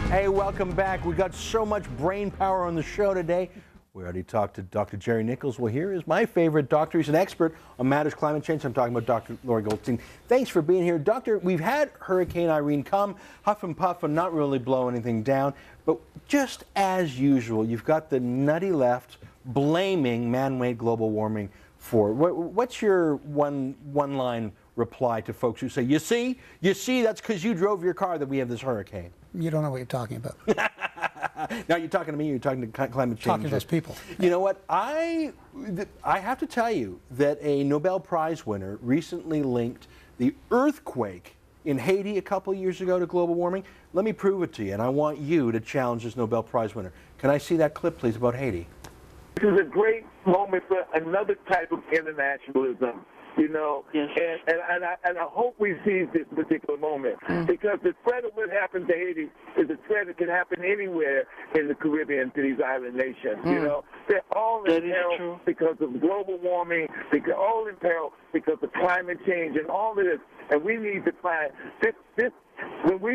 Hey, welcome back. We got so much brain power on the show today. We already talked to Dr. Jerry Nichols. Well, here is my favorite doctor. He's an expert on matters climate change. I'm talking about Dr. Lorrie Goldstein. Thanks for being here. Doctor, we've had Hurricane Irene come, huff and puff and not really blow anything down. But just as usual, you've got the nutty left blaming man-made global warming for. What's your one-line reply to folks who say, you see, that's because you drove your car that we have this hurricane? You don't know what you're talking about. Now you're talking to me, you're talking to climate change. Talking to those people. You know what? I have to tell you that a Nobel Prize winner recently linked the earthquake in Haiti a couple years ago to global warming. Let me prove it to you, and I want you to challenge this Nobel Prize winner. Can I see that clip, please, about Haiti? This is a great moment for another type of internationalism. You know, yes. and I hope we seize this particular moment because the threat of what happened to Haiti is a threat that can happen anywhere in the Caribbean to these island nations. You know, they're all in peril because of global warming. They're all in peril because of climate change and all of this. And we need to find this. When we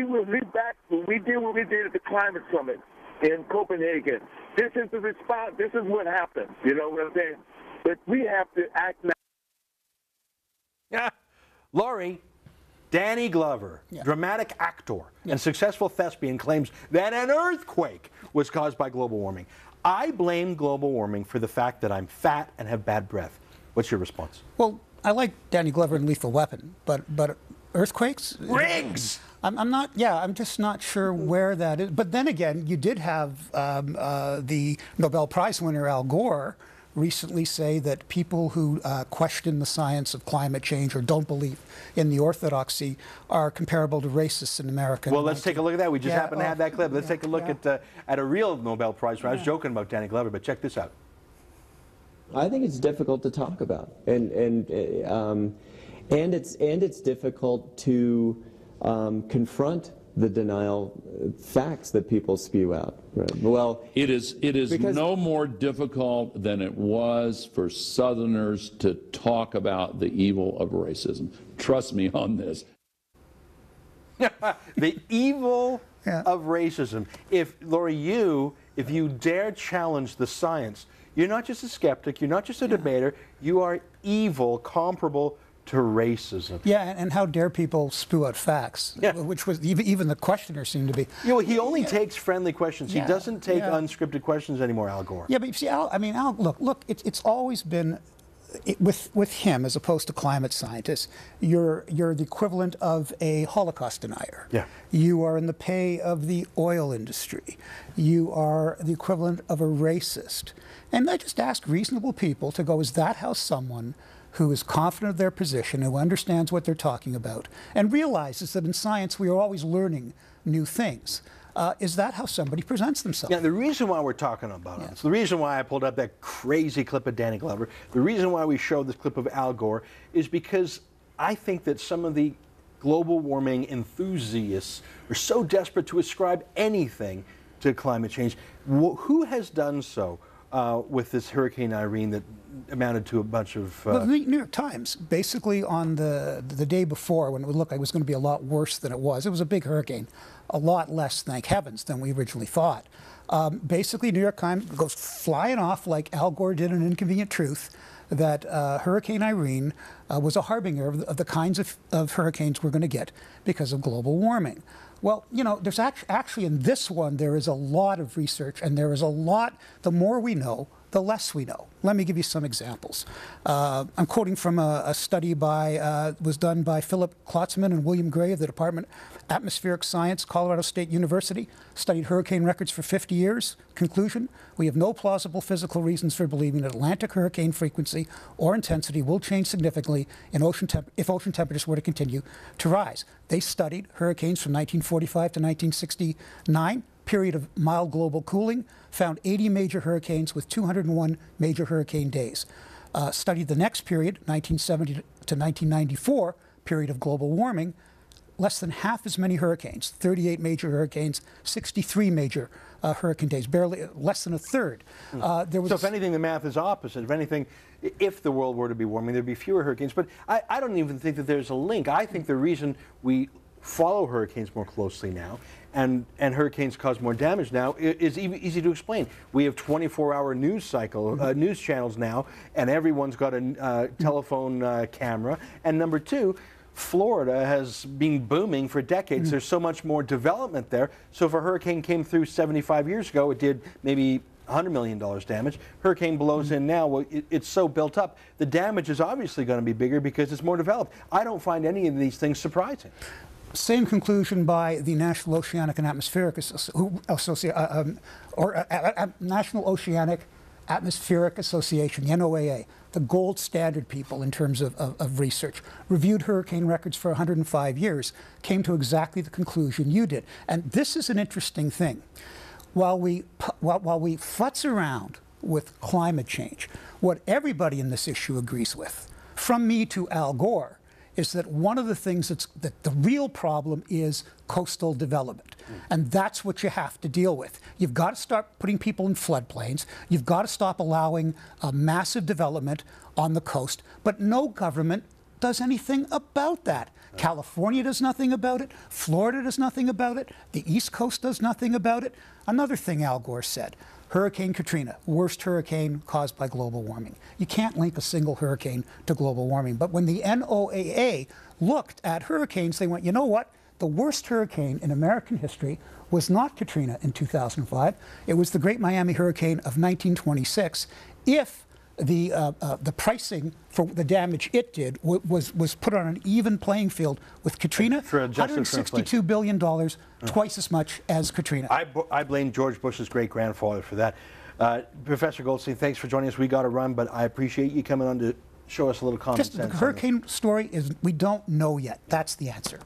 did what we did at the climate summit in Copenhagen, this is the response. This is what happened. You know what I'm saying? But we have to act now. Yeah, Lorrie, Danny Glover, dramatic actor and successful thespian, claims that an earthquake was caused by global warming. I blame global warming for the fact that I'm fat and have bad breath. What's your response? Well, I like Danny Glover in Lethal Weapon, but earthquakes? Rigs! I'm just not sure where that is. But then again, you did have the Nobel Prize winner Al Gore recently say that people who question the science of climate change or don't believe in the orthodoxy are comparable to racists in America. Well, let's take a look at that. We just happen to have that clip. Let's take a look at a real Nobel Prize winner. I was joking about Danny Glover, but check this out. I think it's difficult to talk about, and it's difficult to confront the denial facts that people spew out. Right? Well, it is no more difficult than it was for Southerners to talk about the evil of racism. Trust me on this. The evil of racism. Lorrie, if you dare challenge the science, you're not just a skeptic, you're not just a debater, you are evil, comparable to racism. Yeah, and how dare people spew out facts, which was even the questioner seemed to be. He only takes friendly questions. He doesn't take unscripted questions anymore, Al Gore. Yeah, but you see, Al, look, it's always been, with him as opposed to climate scientists, you're the equivalent of a Holocaust denier. Yeah. You are in the pay of the oil industry. You are the equivalent of a racist. And I just ask reasonable people to go, is that how someone who is confident of their position, who understands what they're talking about, and realizes that in science we are always learning new things, is that how somebody presents themselves? Yeah, the reason why we're talking about it, the reason why I pulled up that crazy clip of Danny Glover, the reason why we showed this clip of Al Gore is because I think that some of the global warming enthusiasts are so desperate to ascribe anything to climate change. Who has done so with this Hurricane Irene that amounted to a bunch of... Well, the New York Times, basically on the day before, when it looked like it was going to be a lot worse than it was a big hurricane, a lot less, thank heavens, than we originally thought. Basically, New York Times goes flying off like Al Gore did in Inconvenient Truth, that Hurricane Irene was a harbinger of the kinds of hurricanes we're going to get because of global warming. Well, there's actually in this one, there is a lot of research, and there is a lot, the more we know, the less we know. Let me give you some examples. I'm quoting from a study was done by Philip Klotzman and William Gray of the Department of Atmospheric Science, Colorado State University, studied hurricane records for 50 years. Conclusion, we have no plausible physical reasons for believing that Atlantic hurricane frequency or intensity will change significantly if ocean temperatures were to continue to rise. They studied hurricanes from 1945 to 1969, period of mild global cooling, found 80 major hurricanes with 201 major hurricane days. Studied the next period, 1970 to 1994, period of global warming, less than half as many hurricanes, 38 major hurricanes, 63 major hurricane days, barely less than a third. So if anything, the math is opposite. If anything, if the world were to be warming, there'd be fewer hurricanes. But I don't even think that there's a link. I think the reason we follow hurricanes more closely now, and hurricanes cause more damage now, is easy to explain. We have 24-hour news cycle, news channels now, and everyone's got a telephone camera. And number two, Florida has been booming for decades. There's so much more development there. So if a hurricane came through 75 years ago, it did maybe $100 million damage. Hurricane blows in now, well, it's so built up. The damage is obviously going to be bigger because it's more developed. I don't find any of these things surprising. Same conclusion by the National Oceanic and Atmospheric National Oceanic Atmospheric Association, the NOAA, the gold standard people in terms of research, reviewed hurricane records for 105 years, came to exactly the conclusion you did. And this is an interesting thing. While we futz around with climate change, what everybody in this issue agrees with, from me to Al Gore, is that one of the things that the real problem is coastal development. And that's what you have to deal with. You've got to start putting people in floodplains. You've got to stop allowing massive development on the coast. But no government does anything about that. California does nothing about it. Florida does nothing about it. The East Coast does nothing about it. Another thing Al Gore said, Hurricane Katrina, worst hurricane caused by global warming. You can't link a single hurricane to global warming. But when the NOAA looked at hurricanes, they went, you know what? The worst hurricane in American history was not Katrina in 2005. It was the Great Miami Hurricane of 1926. If the pricing for the damage it did was put on an even playing field with Katrina, $162 billion, twice as much as Katrina. I blame George Bush's great-grandfather for that. Professor Goldstein, thanks for joining us. We got to run, but I appreciate you coming on to show us a little common sense. The hurricane story is we don't know yet. That's the answer.